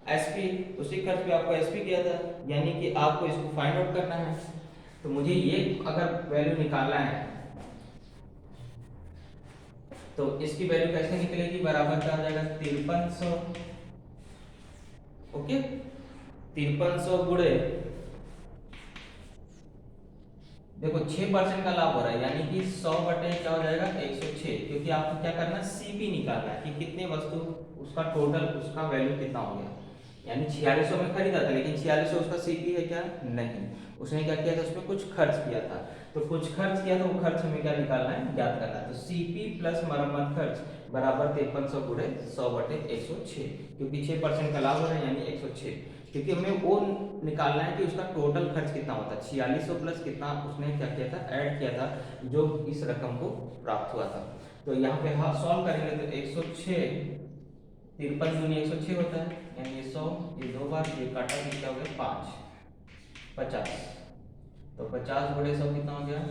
एसपी, उसी खर्च पे आपको एसपी किया था, यानी कि आपको इसको फाइंड आउट करना है। तो मुझे ये अगर वैल्यू निकालना है तो इसकी वैल्यू कैसे निकलेगी, बराबर क्या हो जाएगा 5300। ओके, 5300 गुणे, देखो 6% का लाभ हो रहा है, यानी कि 100 बटे क्या हो जाएगा 106, क्योंकि आपको क्या करना है, सीपी निकालना है कि कितने वस्तु, उसका टोटल, उसका वैल्यू कितना हो गया। यानी 4600 में खरीदा था, लेकिन 4600 उसका सीपी है क्या, नहीं, उसने क्या किया था, उसमें कुछ खर्च किया था। तो कुछ खर्च किया, तो वो खर्च हमें क्या निकालना है, ज्ञात करना है। तो सीपी प्लस मरम्मत खर्च बराबर 5300 गुणे 100 बटे 106, क्योंकि 6% का लाभ हो रहा है, यानी 106, क्योंकि हमें वो निकालना है कि उसका टोटल खर्च कितना होता है। 4600 प्लस कितना उसने क्या किया था, ऐड किया था, जो इस रकम को प्राप्त हुआ था। तो यहाँ पे हाँ सॉल्व करेंगे तो 106, 53 दूनी 106 होता है, यानी ये 100, ये 2 बार, ये काटा तो क्या हो गया 5, 50, तो 50 गुणे 100 कितना हो गया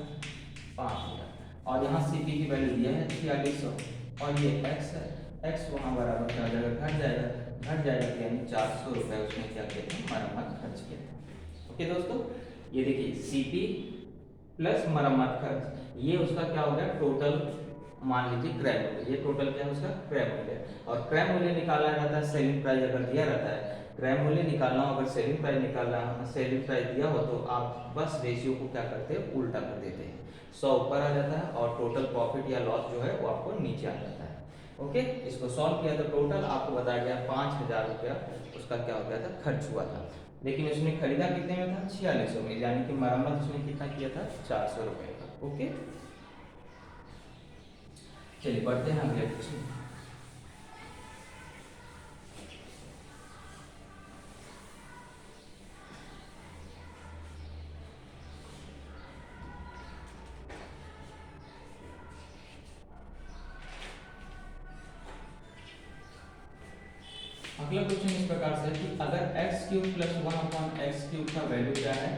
5 हो गया। और यहाँ सीपी की वैल्यू दिया है 4600, और ये एक्स है, एक्स वहाँ बराबर क्या हो जाएगा, घट जाएगा, घट जाएगा, यानी 400 रुपये उसने क्या किया था, मरम्मत खर्च किया था। ओके दोस्तों, ये देखिए सीपी प्लस मरम्मत खर्च, ये उसका क्या हो गया टोटल, मान लीजिए क्रय मूल्य, ये टोटल क्या है उसका क्रय मूल्य। और क्रय मूल्य निकालना रहता है, सेलिंग प्राइस अगर दिया रहता है, क्रय मूल्य निकालना हो, अगर सेलिंग प्राइस निकालना, सेलिंग प्राइस दिया हो, तो आप बस रेशियो को क्या करते हैं, उल्टा कर देते हैं, 100 ऊपर आ जाता है और टोटल प्रॉफिट या लॉस जो है वो आपको नीचे आ जाता है। ओके, इसको सॉल्व किया तो टोटल आपको बताया गया 5000 रुपया उसका क्या हो गया था, खर्च हुआ था। लेकिन उसने खरीदा कितने में था, 4600 में, यानी कि मरम्मत उसने कितना किया था, 400 रुपये का। ओके, चलिए बढ़ते हैं अगले क्वेश्चन। अगला क्वेश्चन इस प्रकार से कि अगर x cube plus 1 upon x cube का वैल्यू क्या है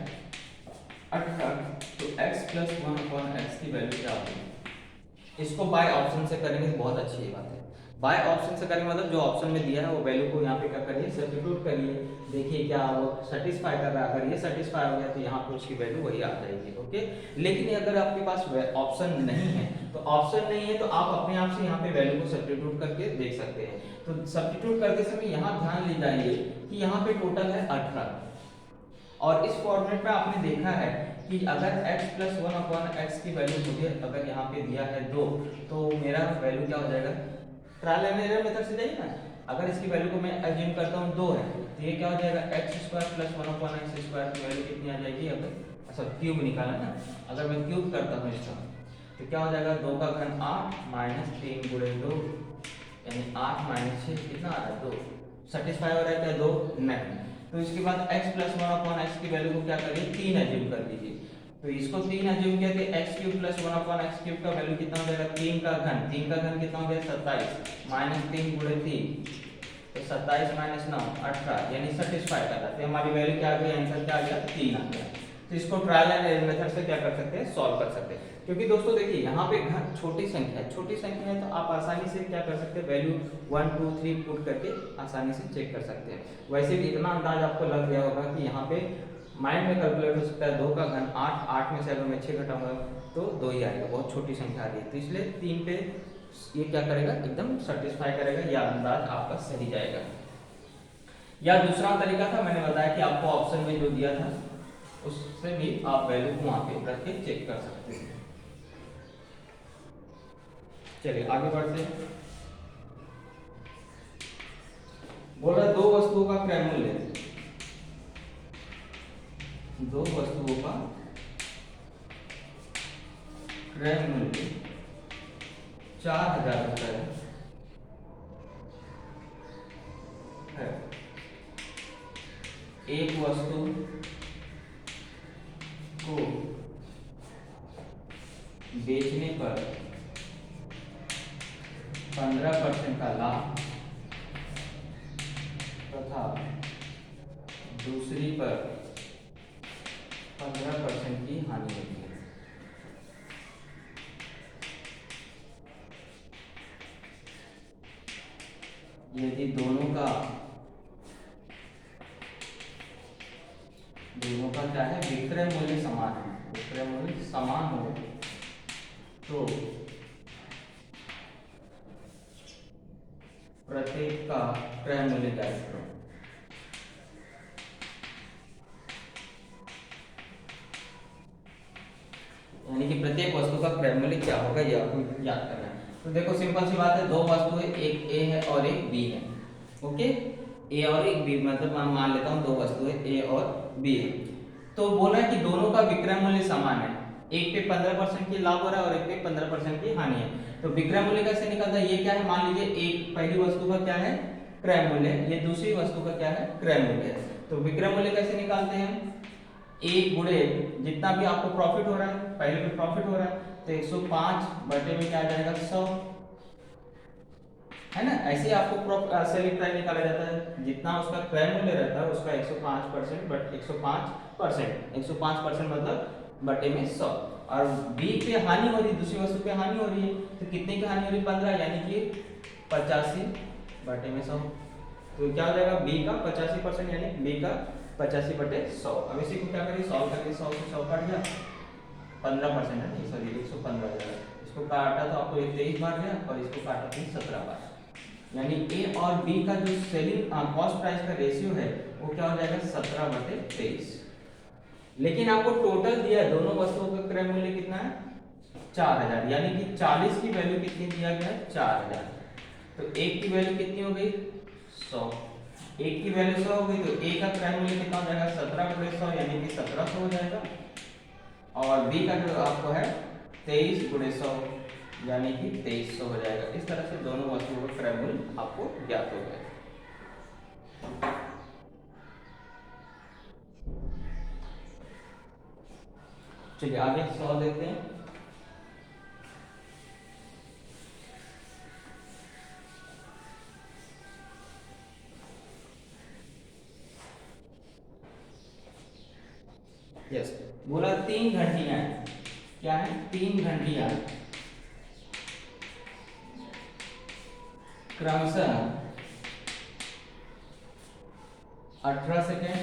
18, तो एक्स प्लस 1 अपॉन एक्स की वैल्यू क्या होगी। इसको बाय ऑप्शन से करेंगे तो बहुत अच्छी बात है। बाय ऑप्शन से करेंगे मतलब जो ऑप्शन में दिया है वो वैल्यू को यहाँ पे क्या करिए, सब्स्टिट्यूट करिए, देखिए क्या वो सेटिस्फाई कर रहा है। अगर ये सेटिस्फाई हो गया तो यहाँ पे उसकी वैल्यू वही आ जाएगी। ओके, लेकिन अगर आपके पास ऑप्शन नहीं है, तो ऑप्शन नहीं है तो आप अपने आप से यहाँ पे वैल्यू को सब्स्टिट्यूट करके देख सकते हैं। तो सब्स्टिट्यूट करते समय यहाँ ध्यान ले जाइए कि यहाँ पे टोटल है 18, और इस फॉर्मेट में आपने देखा है कि अगर x प्लस 1 अपॉन एक्स की वैल्यू मुझे अगर यहाँ पे दिया है 2, तो मेरा वैल्यू क्या हो जाएगा, ट्रायल एंड एरर मेथड से जाइए ना। अगर इसकी वैल्यू को मैं अज्यूम करता हूँ 2 है, तो ये क्या हो जाएगा x square plus 1 upon x square की वैल्यू कितनी आ जाएगी, अगर अच्छा क्यूब निकाला ना, अगर मैं क्यूब करता हूँ इसका तो क्या हो जाएगा 2 का घन 8 माइनस 3 गुणे 2, यानी 8 माइनस 6 कितना आ रहा है 2, सेटिस्फाई हो रहा है क्या 2, नहीं। तो इसके बाद x प्लस 1 अपॉन एक्स की वैल्यू को क्या करिए 3 एज्यूम कर दीजिए। तो इसको 3 एज्यूम किया तो x cube plus 1 upon x cube का वैल्यू कितना हो जाएगा 3 का घन, 3 का घन कितना हो गया 27 माइनस 3 गुणे 3, तो 27 माइनस 9 18, यानी सेटिस्फाई कर रहा है। हमारी वैल्यू क्या आ गई, आंसर क्या आ गया 3 आ गया। तो इसको ट्रायल एंड एरर मेथड से क्या कर सकते हैं, सॉल्व कर सकते हैं। क्योंकि दोस्तों देखिए यहाँ पे घन छोटी संख्या है, छोटी संख्या है तो आप आसानी से क्या कर सकते हैं, वैल्यू 1 2 3 पुट करके आसानी से चेक कर सकते हैं। वैसे भी इतना अंदाज आपको लग गया होगा कि यहाँ पे माइंड में कैलकुलेट हो सकता है 2 का घन 8, 8 में से अगर मैं 6 घटाऊंगा तो 2 ही आएगा, बहुत छोटी संख्या आ रही है। तो इसलिए 3 पे ये क्या करेगा, एकदम सेटिस्फाई करेगा, या अंदाज आपका सही जाएगा। या दूसरा तरीका था, मैंने बताया कि आपको ऑप्शन में जो दिया था उससे भी आप वैल्यू को वहां पे रख के चेक कर सकते हैं। चलिए आगे बढ़ते हैं। बोल रहा 2 वस्तुओं का क्रय मूल्य, 2 वस्तुओं का क्रय मूल्य 4000 रुपये है। एक वस्तु को बेचने पर 15% का लाभ तथा दूसरी पर 15% की हानि होती है। यदि दोनों का क्या है, विक्रय मूल्य समान है, विक्रय मूल्य समान हो तो प्रत्येक का क्रय मूल्य ज्ञात करो। यानी कि प्रत्येक वस्तु का क्रय मूल्य क्या होगा, यह आपको याद करना है। तो देखो सिंपल सी बात है, दो वस्तु है, एक ए है और एक बी है। ओके, ए और एक बी, मतलब मैं मान लेता हूँ दो वस्तु है, ए और बी है। तो बोला है कि दोनों का विक्रय मूल्य समान है, एक पे 15% की लाभ हो रहा है और एक पे 15% की हानि है। तो विक्रय मूल्य कैसे निकलता है, ये क्या है, मान लीजिए एक पहली वस्तु का क्या है, क्रय मूल्य, ये दूसरी वस्तु का क्या है, क्रय मूल्य है। तो विक्रय मूल्य कैसे निकालते हैं, एक गुणे जितना भी आपको प्रॉफिट हो रहा है, पहले भी प्रॉफिट हो रहा है तो 105 बटे में क्या आ जाएगा, 100, है ना। ऐसे ही आपको सेलिंग प्राइस निकाला जाता है, जितना उसका क्रय मूल्य रहता है उसका 105% बट 105% मतलब बटे में 100। और बी पे हानि हो रही है, दूसरी वस्तु पे हानि हो रही है, तो कितने की हानि हो रही है, 15, यानी कि 85 बटे में 100। तो क्या हो जाएगा, बी का 85%, यानी बी का 85 बटे 100। अब इसी को क्या करेंगे, सॉल्व करके 100 से 100 काट गया, 15% है नहीं, सॉरी 115 हो जाएगा। इसको काटा तो आपको 23 बार गया और इसको काटा तो 17 बार, यानी ए और बी का जो सेलिंग कॉस्ट प्राइस का रेशियो है वो क्या हो जाएगा, 17/23। लेकिन आपको टोटल दिया है, दोनों वस्तुओं का क्रय मूल्य कितना है, 4000, यानी कि 40 की वैल्यू कितनी दिया गया है, 4000। तो एक की वैल्यू कितनी हो गई, 100, एक की वैल्यू 100 हो गई, तो ए का क्रय मूल्य कितना हो जाएगा, 17/100, यानी कि 1700 हो जाएगा। और बी का जो आपको है 23/100, यानी कि 2300 हो जाएगा। इस तरह से दोनों वस्तुओं का क्रय मूल्य आपको ज्ञात हो गया। चलिए आगे सवाल देखते हैं। यस, बोला 3 घंटियां, क्या है, 3 घंटियां क्रमशः 18 सेकेंड,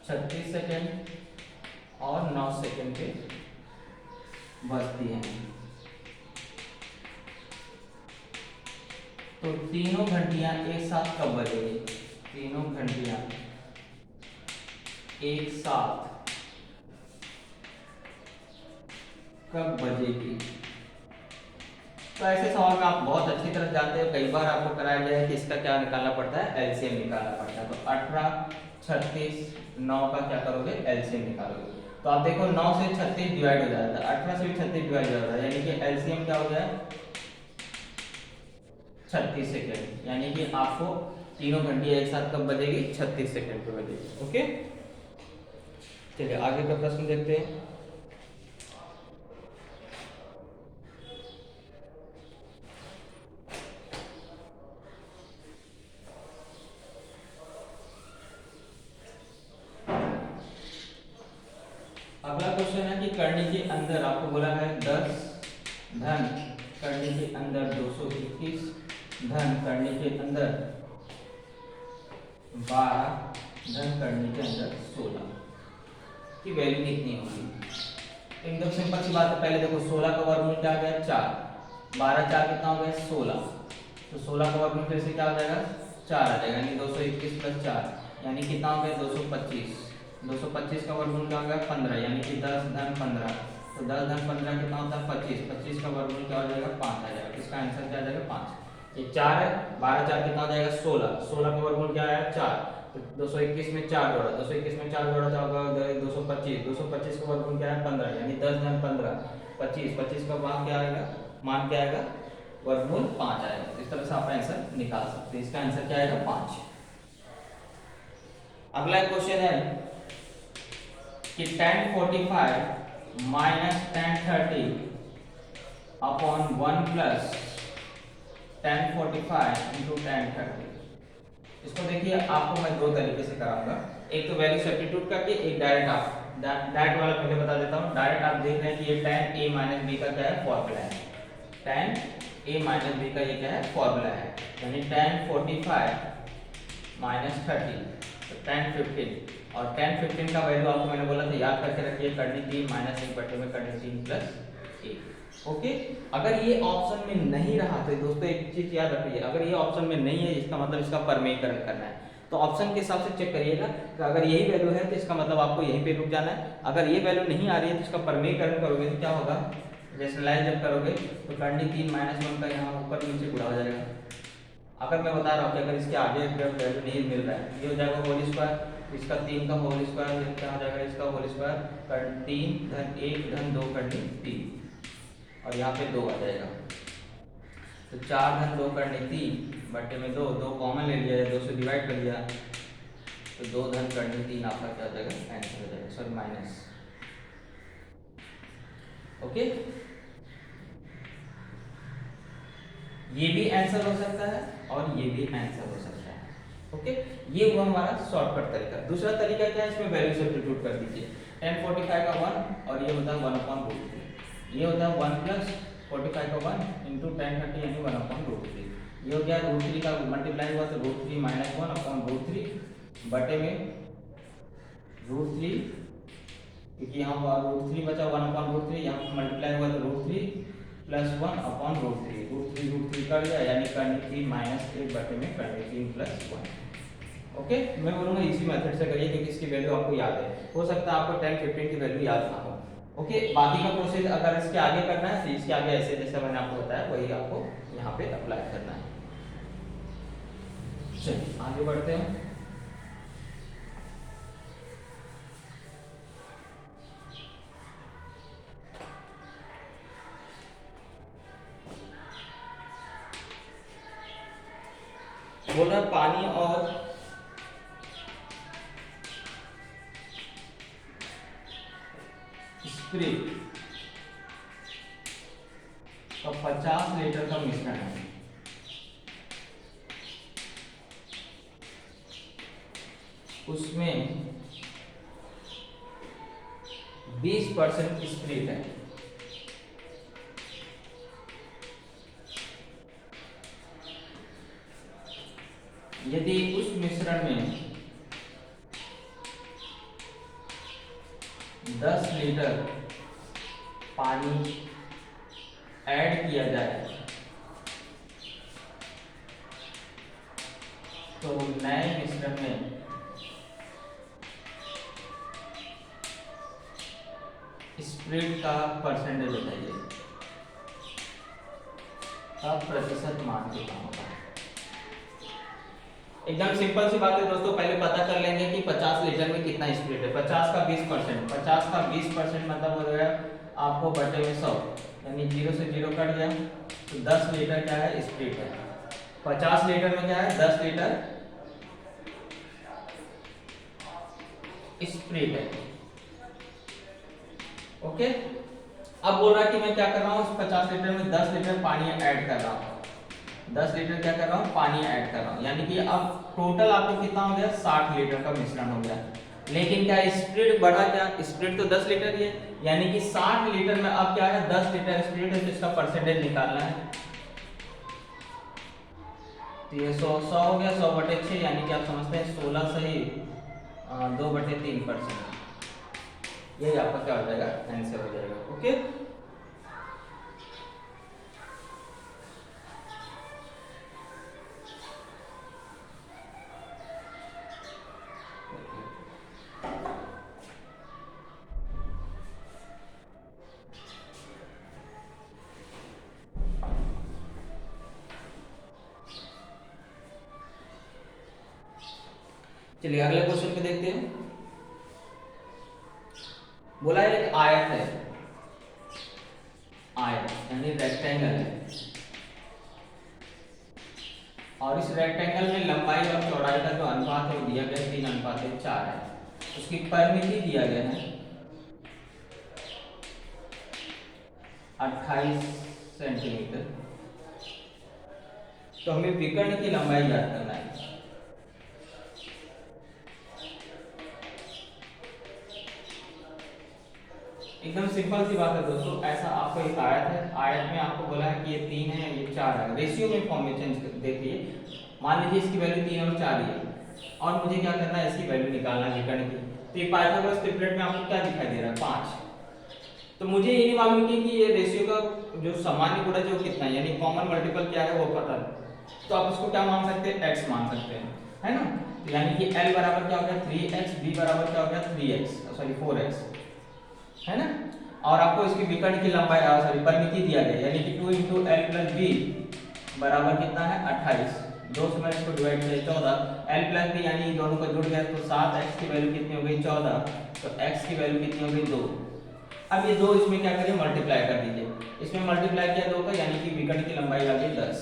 36 सेकेंड और 9 सेकेंड पे बजती हैं। तो तीनों घंटियां एक साथ कब बजेगी, तीनों घंटियां एक साथ कब बजेगी। तो ऐसे सवाल में आप बहुत अच्छी तरह जानते हो, कई बार आपको कराया गया है कि इसका क्या निकालना पड़ता है, एलसीएम निकालना पड़ता है। तो 18, 36, 9 का क्या करोगे, एलसीएम निकालोगे। तो आप देखो 9 से 36 डिवाइड हो जाता है, 18 से भी 36 डिवाइड हो जाता है, यानी कि एलसीएम क्या हो गया, 36 सेकेंड। यानी कि आपको तीनों घंटियां एक साथ कब बजेगी, 36 सेकेंड पे बजेगी। ओके, चलिए आगे का प्रश्न देखते हैं। अगला क्वेश्चन है कि करनी के अंदर आपको बोला है 10 धन करनी के अंदर 221 धन करनी के अंदर 12 धन करनी के अंदर 16 की वैल्यू कितनी होगी। एकदम सिंपल सी बात है, पहले देखो 16 का वर्गमूल क्या आ गया, 4, 12 4 कितना हो गया, 16। तो 16 का वर्गमूल फिर से क्या हो जाएगा, 4 आ जाएगा, यानी 221 + 4 यानी कितना हो गया, 225। 225 का वर्गमूल क्या हो गया, 15, यानी कि 10 धन 15। तो 10 धन 15 कितना होता है, 25। 25 का वर्गमूल क्या हो जाएगा, 5 आ जाएगा। इसका आंसर क्या आ जाएगा, 5। ये 4 है, 12 4 कितना हो जाएगा, 16। 16 का वर्गमूल क्या आया, 4। तो 221 में 4 जोड़ा, 221 में 4 जोड़ा तो होगा 225। 225 का वर्गमूल क्या है, 15, यानी 10 धन 15 25। 25 का मान क्या आएगा, मान क्या आएगा, वर्गमूल 5 आएगा। इस तरह से आप आंसर निकाल सकते हैं। इसका आंसर क्या आएगा, 5। अगला क्वेश्चन है कि tan 45 minus tan 30 upon 1 plus tan 45 into tan 30। इसको देखिए, आपको मैं दो तरीके से कराऊंगा, एक तो वैल्यू सब्स्टिट्यूट करके, एक डायरेक्ट। आप डायरेक्ट वाला पहले बता देता हूँ। डायरेक्ट आप देख रहे हैं कि ये tan a माइनस बी का क्या है, फॉर्मूला है। tan a माइनस बी का ये क्या है, फॉर्मूला है। यानी tan 45 माइनस 30 तो tan 15, और tan 15 का वैल्यू आपको मैंने बोला था याद करके रखिए, करनी 3 माइनस 1 बटे में करनी 3 प्लस 1। ओके, अगर ये ऑप्शन में नहीं रहा तो दोस्तों एक चीज याद रखिए, अगर ये ऑप्शन में नहीं है इसका मतलब इसका परमेयीकरण करना है। तो ऑप्शन के हिसाब से चेक करिएगा कि अगर यही वैल्यू है तो इसका मतलब आपको यहीं पे रुक जाना है। अगर ये वैल्यू नहीं आ रही है तो इसका परमेयीकरण करोगे तो क्या होगा, रेशनलाइज जब करोगे तो करनी 3 माइनस 1 का यहाँ ऊपर नीचे गुणा हो जाएगा। अगर मैं बता रहा हूँ कि अगर इसके आगे वैल्यू नहीं मिल रहा है, ये हो जाएगा होल स्क्वायर, इसका 3 का होल स्क्वायर, क्या हो जाएगा इसका होल स्क्वायर, कर 3 धन 1 धन 2 करनी 3, और यहाँ पे 2 आ जाएगा। तो 4 धन 2 करनी 3 बटे में 2, 2 कॉमन ले लिया, 2 से डिवाइड कर लिया, तो 2 धन करनी 3 आपका क्या हो जाएगा, आंसर हो जाएगा, सॉरी माइनस। ओके, ये भी आंसर हो सकता है और ये भी आंसर हो सकता है। ओके, ये हुआ हमारा शॉर्टकट तरीका। दूसरा तरीका क्या है, इसमें वैल्यू सब्स्टिट्यूट कर दीजिए। tan 45 का 1 और ये होता है 1/√3, ये होता है 1 प्लस 45 का 1 इंटू tan 30 यानी 1/√3। ये हो गया √3 का मल्टीप्लाई हुआ तो √3 माइनस 1/√3 बटे में √3, क्योंकि यहाँ √3 बचा 1/√3, यहाँ मल्टीप्लाई हुआ तो √3 प्लस 1/√3, √3 कर दिया यानी करनी 3 माइनस 1 बटे में करनी 3 प्लस 1। ओके, मैं बोलूँगा इसी मेथड से करिए क्योंकि इसकी वैल्यू आपको याद है। हो सकता है आपको tan 15 की वैल्यू याद ना हो। ओके, बाकी का प्रोसेस अगर इसके आगे करना है तो इसके आगे ऐसे जैसे मैंने आपको बताया वही आपको यहाँ पे अप्लाई करना है। चलिए आगे बढ़ते हैं। बोला पानी और स्प्रिट का 50 लीटर का मिश्रण है। उसमें 20% स्प्रिट है। यदि उस मिश्रण में 10 लीटर पानी ऐड किया जाए तो नए मिश्रण में स्प्रिट का परसेंटेज बताइए, का प्रतिशत मान के काम होगा। एकदम सिंपल सी बात है दोस्तों, पहले पता कर लेंगे कि 50 लीटर में कितना स्प्रिट है। 50 का 20%, 50 का 20% मतलब हो गया आपको बटे में 100, यानी 0 से 0 कट गया तो 10 लीटर क्या है, स्प्रिट है। 50 लीटर में क्या है, 10 लीटर स्प्रिट है। ओके, अब बोल रहा है कि मैं क्या कर रहा हूँ, 50 लीटर में 10 लीटर पानी ऐड कर रहा हूँ। 10 लीटर क्या कर रहा हूँ, पानी ऐड कर रहा हूँ, यानी कि अब टोटल आपको कितना हो गया, 60 लीटर का मिश्रण हो गया। लेकिन क्या स्प्रिट बढ़ा, क्या स्प्रिट तो 10 लीटर ही है, यानी कि 60 लीटर में अब क्या है, 10 लीटर स्प्रिट है तो इसका परसेंटेज निकालना है। तो ये 100 हो गया, 100/6 यानी कि आप समझते हैं 16 सही 2/3%। यही आपका क्या हो जाएगा, आंसर हो जाएगा। ओके, चलिए अगले क्वेश्चन पे देखते हैं। बोला है एक आयत है, आयत यानी रेक्टेंगल है, और इस रेक्टेंगल में लंबाई और चौड़ाई का जो अनुपात है वो दिया गया 3:4 है। उसकी परिमिति दिया गया है 28 सेंटीमीटर। तो हमें विकर्ण की लंबाई ज्ञात करना है। एकदम सिंपल सी बात है दोस्तों, ऐसा आपको एक आयत है, आयत में आपको बोला है कि ये 3 है ये 4 है, रेशियो में फॉर्म में चेंज देखिए, मान लीजिए इसकी वैल्यू 3 और 4 ही है और मुझे क्या करना है, इसकी वैल्यू निकालना है विकर्ण की। तो ये पाइथागोरस ट्रिपलेट में आपको क्या दिखाई दे रहा है 5। तो मुझे ये नहीं मालूम कि ये रेशियो का जो सामान्य गुणज है वो कितना है, यानी कॉमन मल्टीपल क्या है वो पता है। तो आप उसको क्या मान सकते हैं, x मान सकते हैं, है ना। तो यानी कि l बराबर क्या हो गया 3x, b बराबर क्या हो गया 3x, सॉरी 4x, है ना। और आपको इसकी विकर्ण की लंबाई सॉरी परिमिति दिया गया, यानी कि 2 × l + b बराबर कितना है 28। 2 से मैंने इसको डिवाइड किया 14, l + b यानी दोनों को जुड़ गया तो 7x की वैल्यू कितनी हो गई 14, तो x की वैल्यू कितनी हो गई 2। अब ये 2 इसमें क्या करें मल्टीप्लाई कर दीजिए, इसमें मल्टीप्लाई किया 2 का, यानी कि विकर्ण की लंबाई आ गई 10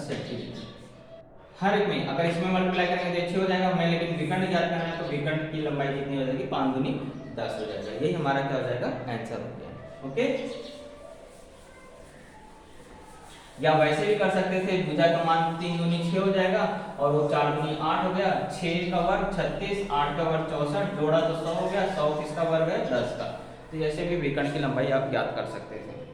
सेंटीमीटर। हर एक में अगर इसमें मल्टीप्लाई करेंगे तो 6 हो जाएगा हमें, लेकिन विकर्ण ज्ञात करना है तो विकर्ण की लंबाई कितनी हो जाएगी 5 दूनी 10 हो जाएगा। यही हमारा क्या हो जाएगा आंसर हो गया। ओके, या वैसे भी कर सकते थे, भुजा का मान 3 दूनी 6 हो जाएगा और वो 4 दूनी 8 हो गया, 6 का वर्ग 36, 8 का वर्ग 64, जोड़ा तो 100 हो गया, 100 किसका वर्ग है 10 का। तो ऐसे भी विकर्ण की लंबाई आप ज्ञात कर सकते थे।